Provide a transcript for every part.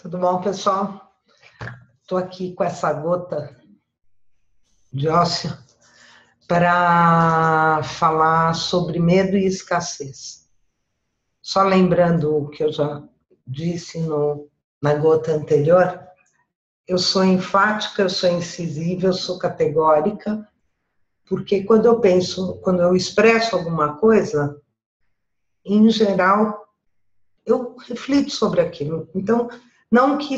Tudo bom, pessoal? Estou aqui com essa gota de ócio para falar sobre medo e escassez. Só lembrando o que eu já disse na gota anterior, eu sou enfática, eu sou incisiva, eu sou categórica, porque quando eu expresso alguma coisa, em geral, eu reflito sobre aquilo. Então, não que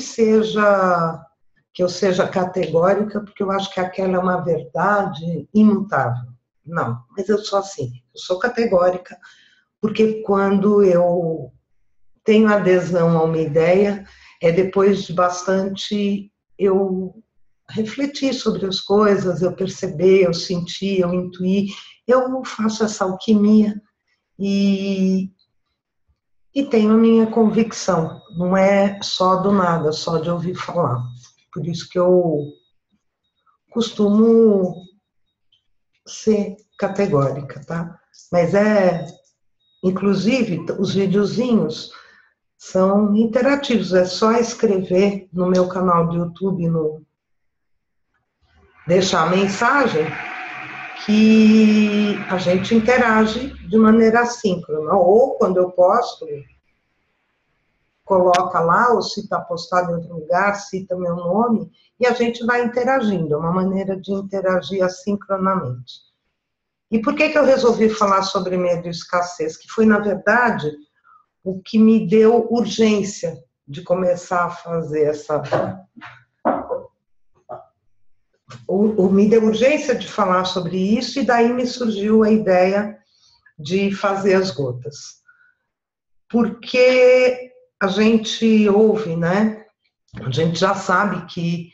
eu seja categórica, porque eu acho que aquela é uma verdade imutável. Não, mas eu sou assim, eu sou categórica, porque quando eu tenho adesão a uma ideia, é depois de bastante eu refletir sobre as coisas, eu perceber, eu sentir, eu intuir, eu faço essa alquimia e tenho a minha convicção, não é só do nada, só de ouvir falar. Por isso que eu costumo ser categórica, tá? Mas inclusive, os videozinhos são interativos, é só escrever no meu canal do YouTube, deixar a mensagem, que a gente interage de maneira assíncrona, ou quando eu posto, coloca lá, ou se está postado em outro lugar, cita meu nome, e a gente vai interagindo, é uma maneira de interagir assincronamente. E por que eu resolvi falar sobre medo e escassez? Que foi, na verdade, o que me deu urgência de começar a fazer me deu urgência de falar sobre isso, e daí me surgiu a ideia de fazer as gotas. Porque a gente ouve, né? A gente já sabe que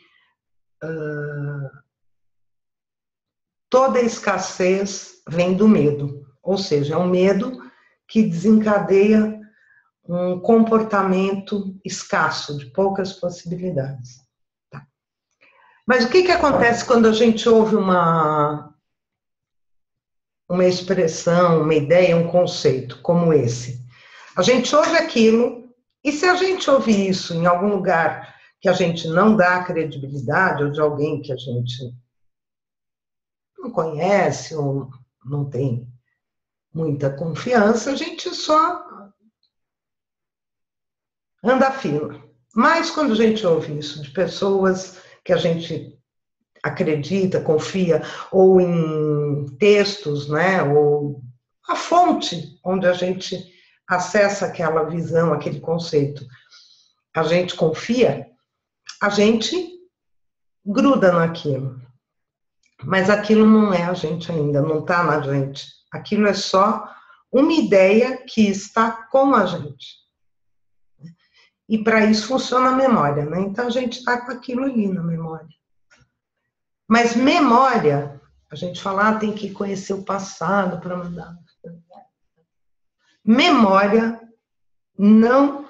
toda escassez vem do medo, ou seja, é um medo que desencadeia um comportamento escasso, de poucas possibilidades. Tá. Mas o que acontece quando a gente ouve uma expressão, uma ideia, um conceito como esse? A gente ouve aquilo, e se a gente ouvir isso em algum lugar que a gente não dá credibilidade, ou de alguém que a gente não conhece, ou não tem muita confiança, a gente só anda fila. Mas quando a gente ouve isso de pessoas que a gente acredita, confia, ou em textos, né, ou a fonte onde a gente acessa aquela visão, aquele conceito, a gente confia, a gente gruda naquilo. Mas aquilo não é a gente ainda, não está na gente. Aquilo é só uma ideia que está com a gente. E para isso funciona a memória, né? Então a gente está com aquilo ali na memória. Mas memória, a gente fala, tem que conhecer o passado para mandar. Memória não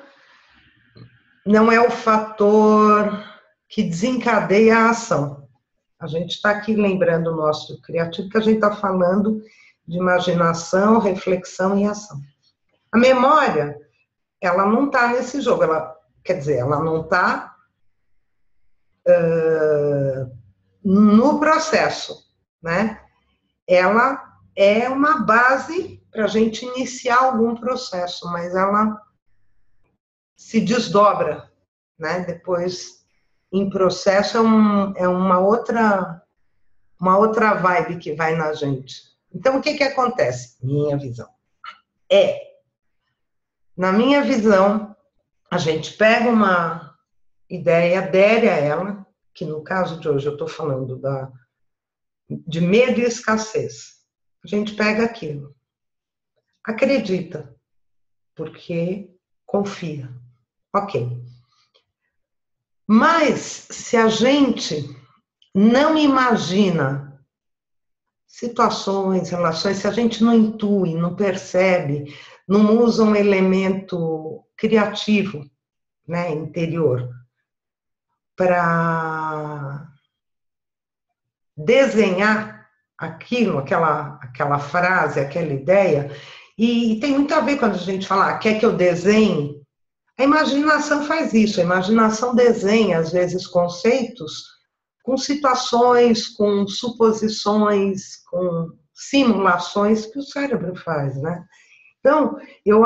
é o fator que desencadeia a ação. A gente está aqui lembrando o nosso criativo, que a gente está falando de imaginação, reflexão e ação. A memória, ela não está nesse jogo, ela não está no processo, né? Ela é uma base para a gente iniciar algum processo, mas ela se desdobra, né? Depois, em processo, é uma outra vibe que vai na gente. Então, o que acontece? Minha visão. Na minha visão, a gente pega uma ideia, adere a ela, que no caso de hoje eu estou falando de medo e escassez. A gente pega aquilo, acredita, porque confia. Ok. Mas se a gente não imagina situações, relações, se a gente não intui, não percebe, não usa um elemento criativo, né, interior, para desenhar aquilo, aquela frase, aquela ideia, e tem muito a ver quando a gente fala, quer que eu desenhe? A imaginação faz isso, a imaginação desenha, às vezes, conceitos com situações, com suposições, com simulações que o cérebro faz, né? Então, eu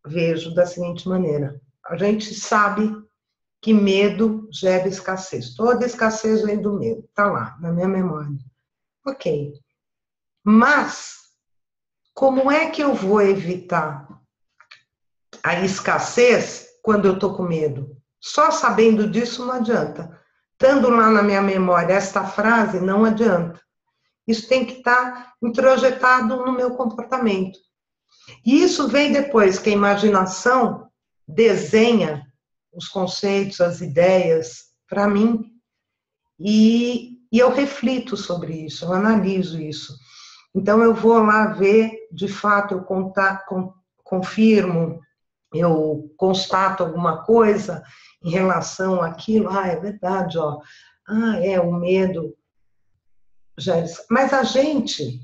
vejo da seguinte maneira: a gente sabe que medo gera escassez. Toda escassez vem do medo, está lá, na minha memória. Ok. Mas, como é que eu vou evitar a escassez quando eu estou com medo? Só sabendo disso não adianta. Estando lá na minha memória esta frase, não adianta. Isso tem que estar introjetado no meu comportamento. E isso vem depois que a imaginação desenha os conceitos, as ideias para mim, e eu reflito sobre isso, eu analiso isso. Então eu vou lá ver, de fato, eu confirmo, eu constato alguma coisa em relação àquilo. É verdade, ó. O medo. Mas a gente,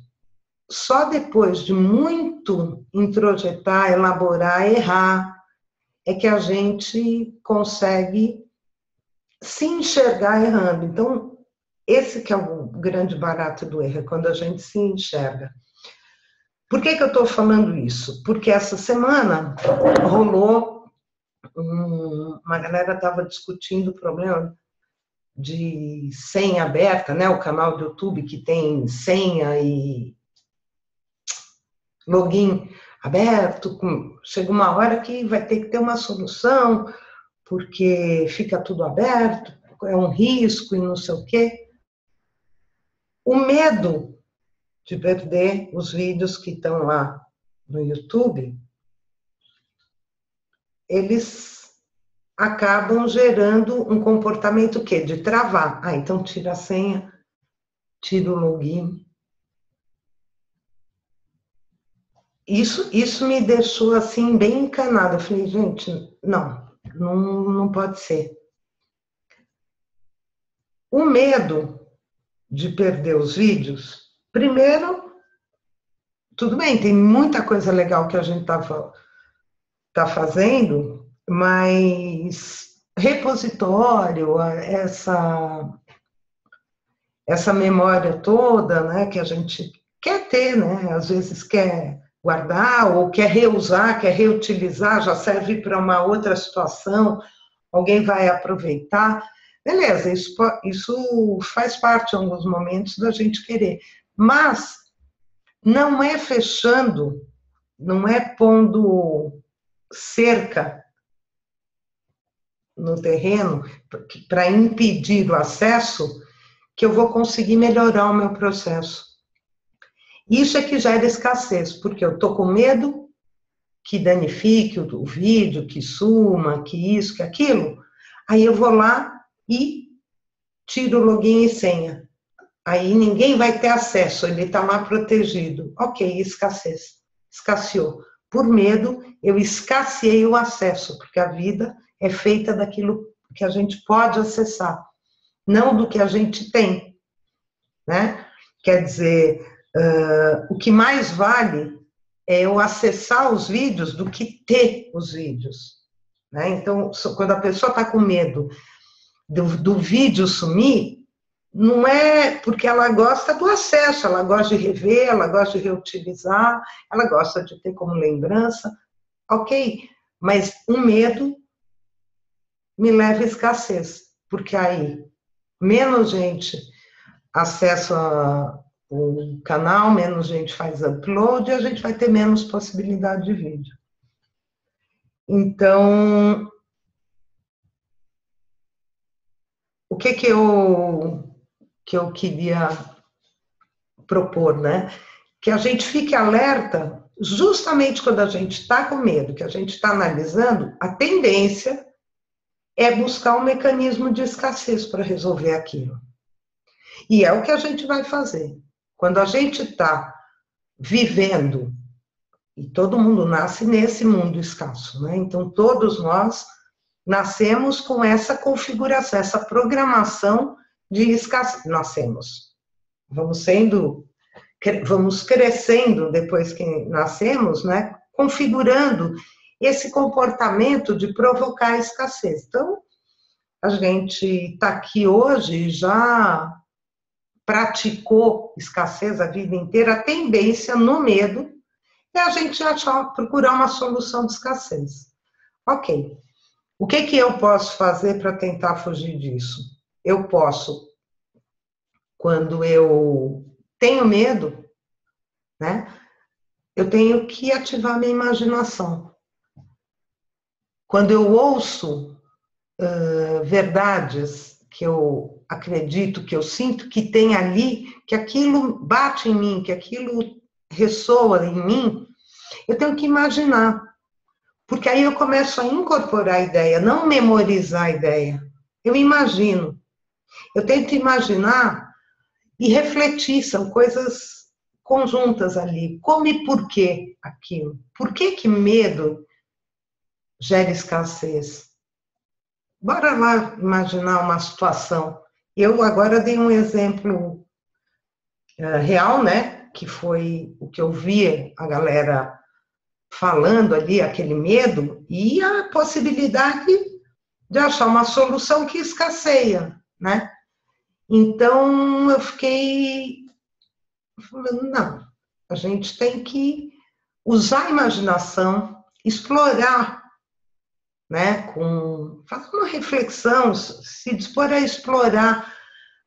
só depois de muito introjetar, elaborar, errar, é que a gente consegue se enxergar errando. Então, esse que é o grande barato do erro, é quando a gente se enxerga. Por que eu estou falando isso? Porque essa semana rolou, uma galera estava discutindo o problema de senha aberta, né? O canal do YouTube que tem senha e login aberto. Chega uma hora que vai ter que ter uma solução, porque fica tudo aberto, é um risco e não sei o quê. O medo de perder os vídeos que estão lá no YouTube, eles acabam gerando um comportamento o quê? De travar. Então tira a senha, tira o login. Isso me deixou assim bem encanada. Eu falei, gente, não pode ser. O medo de perder os vídeos, primeiro, tudo bem, tem muita coisa legal que a gente tá fazendo, mas repositório, essa memória toda, né, que a gente quer ter, né, às vezes quer guardar ou quer reusar, quer reutilizar, já serve para uma outra situação, alguém vai aproveitar. Beleza, isso faz parte em alguns momentos da gente querer, mas não é fechando, não é pondo cerca no terreno para impedir o acesso que eu vou conseguir melhorar o meu processo. Isso é que gera escassez, porque eu estou com medo que danifique o vídeo, que suma, que isso, que aquilo. Aí eu vou lá e tiro o login e senha. Aí ninguém vai ter acesso, ele está lá protegido. Ok, escassez. Escasseou. Por medo, eu escasseei o acesso, porque a vida é feita daquilo que a gente pode acessar, não do que a gente tem, né? Quer dizer, o que mais vale é eu acessar os vídeos do que ter os vídeos, né? Então, quando a pessoa está com medo do vídeo sumir, não é porque ela gosta do acesso, ela gosta de rever, ela gosta de reutilizar, ela gosta de ter como lembrança, ok, mas o medo me leva à escassez, porque aí menos gente acessa o canal, menos gente faz upload e a gente vai ter menos possibilidade de vídeo. Então, o que eu queria propor, né? Que a gente fique alerta justamente quando a gente está com medo, que a gente está analisando, a tendência é buscar um mecanismo de escassez para resolver aquilo. E é o que a gente vai fazer. Quando a gente está vivendo, e todo mundo nasce nesse mundo escasso, né? Então, todos nós nascemos com essa configuração, essa programação de escassez. Nascemos. Vamos crescendo depois que nascemos, né? Configurando esse comportamento de provocar a escassez. Então, a gente está aqui hoje e já praticou escassez a vida inteira, a tendência no medo é a gente procurar uma solução de escassez. Ok. O que eu posso fazer para tentar fugir disso? Eu posso, quando eu tenho medo, né? Eu tenho que ativar minha imaginação. Quando eu ouço verdades que eu acredito, que eu sinto que tem ali, que aquilo bate em mim, que aquilo ressoa em mim, eu tenho que imaginar. Porque aí eu começo a incorporar a ideia, não memorizar a ideia. Eu imagino. Eu tento imaginar e refletir, são coisas conjuntas ali. Como e por que aquilo? Por que medo gera escassez? Bora lá imaginar uma situação. Eu agora dei um exemplo real, né? Que foi o que eu vi a galera falando ali, aquele medo, e a possibilidade de achar uma solução que escasseia, né? Então eu fiquei falando, não, a gente tem que usar a imaginação, explorar, né, fazer uma reflexão, se dispor a explorar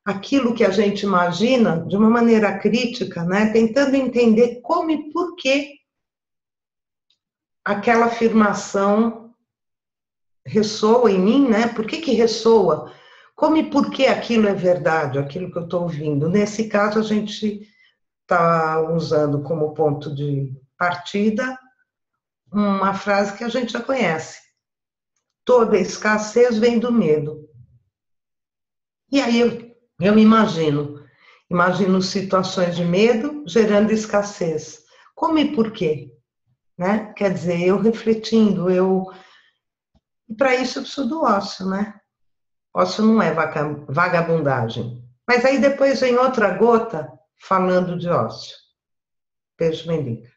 aquilo que a gente imagina de uma maneira crítica, né, tentando entender como e por que aquela afirmação ressoa em mim, né, por que ressoa, como e por que aquilo é verdade, aquilo que eu estou ouvindo. Nesse caso, a gente está usando como ponto de partida uma frase que a gente já conhece. Toda escassez vem do medo. E aí eu me imagino situações de medo gerando escassez. Como e por quê? Né? Quer dizer, eu refletindo, e para isso eu preciso do ócio, né? Ócio não é vagabundagem. Mas aí depois vem outra gota falando de ócio. Beijo, Melita.